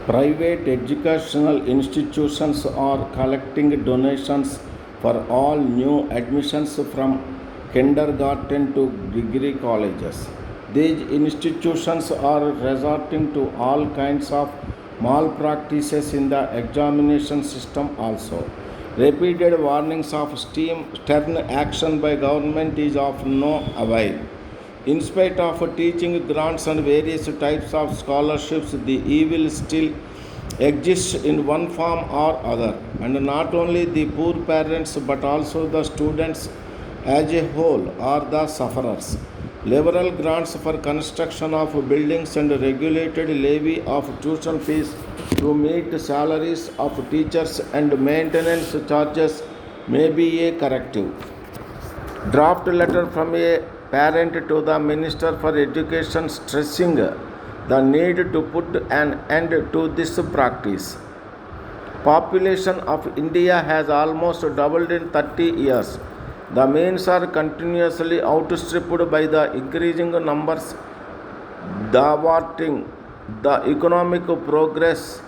Private educational institutions are collecting donations for all new admissions from kindergarten to degree colleges. These institutions are resorting to all kinds of malpractices in the examination system also. Repeated warnings of stern action by government is of no avail. In spite of teaching grants and various types of scholarships, the evil still exists in one form or other. And not only the poor parents but also the students as a whole are the sufferers. Liberal grants for construction of buildings and regulated levy of tuition fees to meet salaries of teachers and maintenance charges may be a corrective. Draft letter from a parent to the Minister for Education stressing the need to put an end to this practice. Population of India has almost doubled in 30 years. The means are continuously outstripped by the increasing numbers, thwarting the economic progress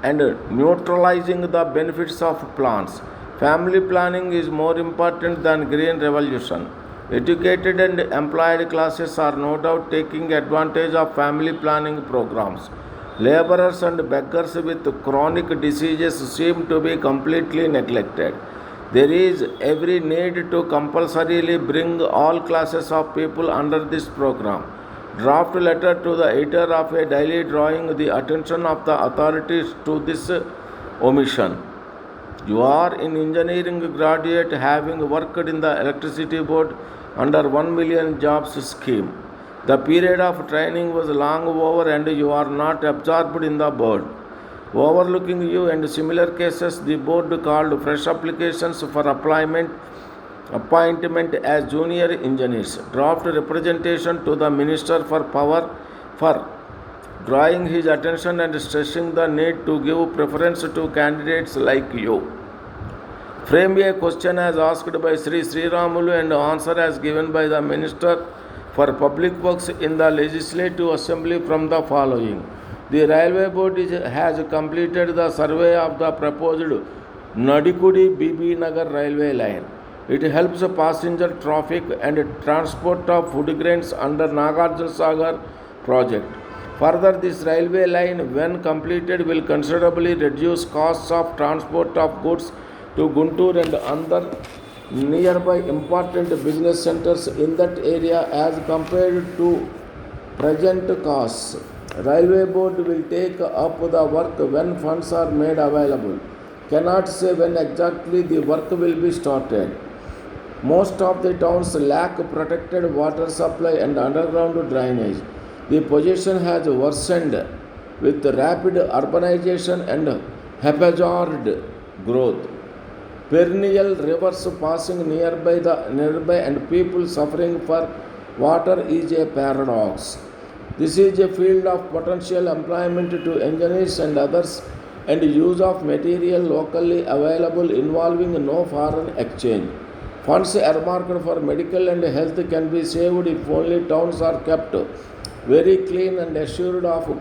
and neutralizing the benefits of plans. Family planning is more important than green revolution. Educated and employed classes are no doubt taking advantage of family planning programs. Laborers and beggars with chronic diseases seem to be completely neglected. There is every need to compulsorily bring all classes of people under this program. Draft letter to the editor of a daily drawing the attention of the authorities to this omission. You are an engineering graduate having worked in the electricity board under 1 million jobs scheme. The period of training was long over and you are not absorbed in the board. Overlooking you and similar cases, the board called fresh applications for appointment as junior engineers. Draft representation to the Minister for Power for drawing his attention and stressing the need to give preference to candidates like you. Frame a question as asked by Sri Sriramulu and answer as given by the Minister for Public Works in the Legislative Assembly from the following. The Railway Board has completed the survey of the proposed Nadikudi BB Nagar railway line. It helps passenger traffic and transport of food grains under Nagarjuna Sagar project. Further, this railway line, when completed, will considerably reduce costs of transport of goods to Guntur and other nearby important business centers in that area as compared to present costs. Railway Board will take up the work when funds are made available. Cannot say when exactly the work will be started. Most of the towns lack protected water supply and underground drainage. The position has worsened with rapid urbanization and haphazard growth. Perennial rivers passing nearby and people suffering for water is a paradox. This is a field of potential employment to engineers and others and use of material locally available involving no foreign exchange. Funds earmarked for medical and health can be saved if only towns are kept very clean and assured of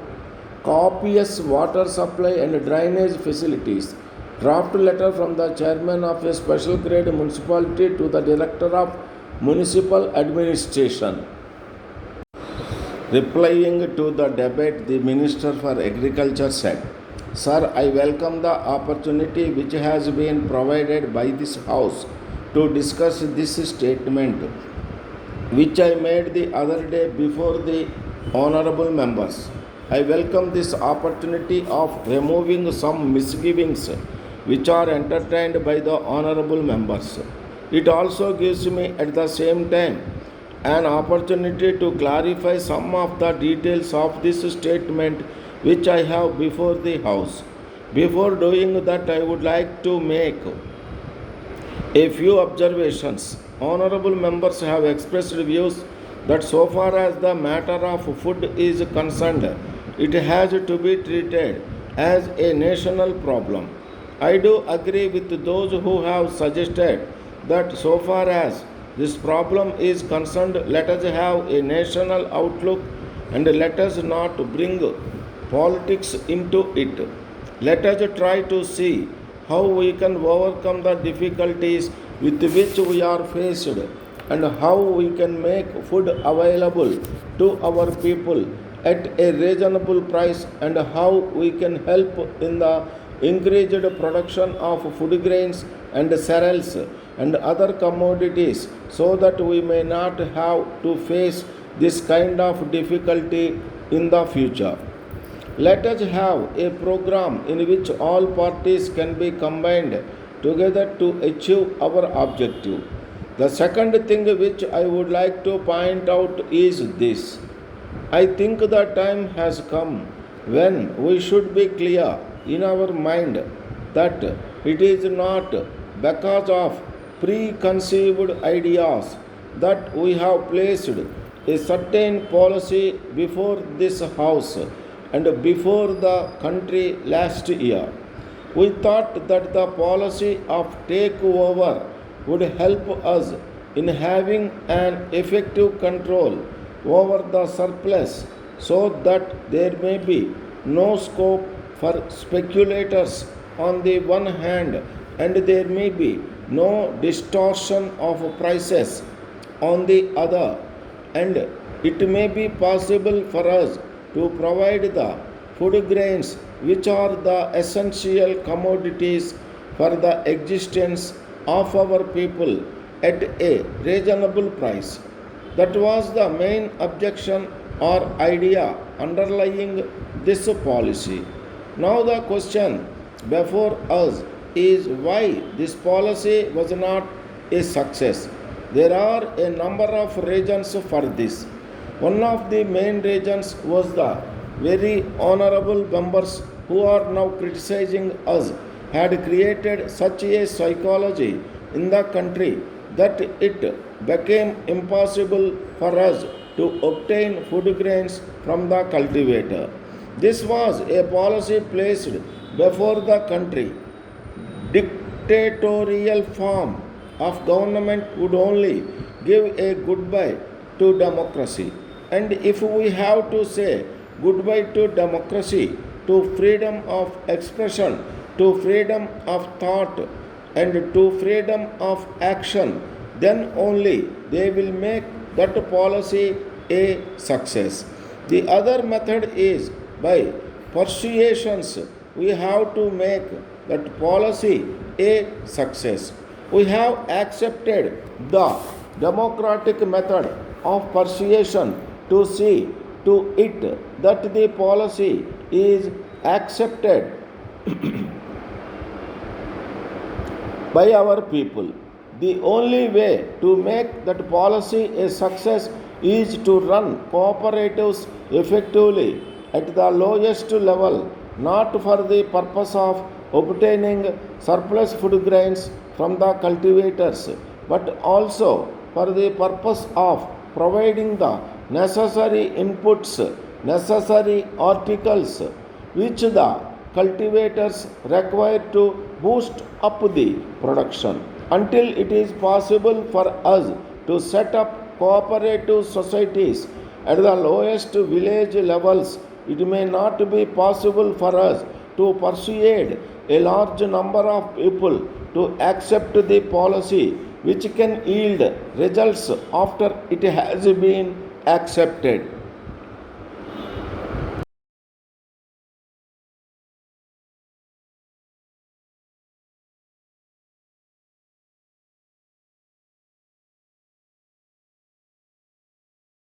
copious water supply and drainage facilities. Draft letter from the chairman of a special grade municipality to the director of municipal administration. Replying to the debate, the Minister for Agriculture said, Sir, I welcome the opportunity which has been provided by this House to discuss this statement, which I made the other day before the honorable members. I welcome this opportunity of removing some misgivings which are entertained by the honorable members. It also gives me at the same time an opportunity to clarify some of the details of this statement which I have before the House. Before doing that, I would like to make a few observations. Honorable members have expressed views that so far as the matter of food is concerned, it has to be treated as a national problem. I do agree with those who have suggested that so far as this problem is concerned, let us have a national outlook and let us not bring politics into it. Let us try to see how we can overcome the difficulties with which we are faced and how we can make food available to our people at a reasonable price and how we can help in the increased production of food grains and cereals and other commodities so that we may not have to face this kind of difficulty in the future. Let us have a program in which all parties can be combined together to achieve our objective. The second thing which I would like to point out is this. I think the time has come when we should be clear in our mind that it is not because of preconceived ideas that we have placed a certain policy before this house and before the country last year. We thought that the policy of takeover would help us in having an effective control over the surplus so that there may be no scope for speculators on the one hand and there may be no distortion of prices on the other, and it may be possible for us to provide the food grains which are the essential commodities for the existence of our people at a reasonable price. That was the main objection or idea underlying this policy. Now the question before us is why this policy was not a success. There are a number of reasons for this. One of the main reasons was the very honorable members who are now criticizing us had created such a psychology in the country that it became impossible for us to obtain food grains from the cultivator. This was a policy placed before the country. Dictatorial form of government would only give a goodbye to democracy. And if we have to say goodbye to democracy, to freedom of expression, to freedom of thought, and to freedom of action, then only they will make that policy a success. The other method is by persuasions. We have to make that policy a success. We have accepted the democratic method of persuasion to see to it that the policy is accepted by our people. The only way to make that policy a success is to run cooperatives effectively at the lowest level, not for the purpose of obtaining surplus food grains from the cultivators, but also for the purpose of providing the necessary inputs, necessary articles which the cultivators require to boost up the production. Until it is possible for us to set up cooperative societies at the lowest village levels, it may not be possible for us to persuade a large number of people to accept the policy which can yield results after it has been accepted.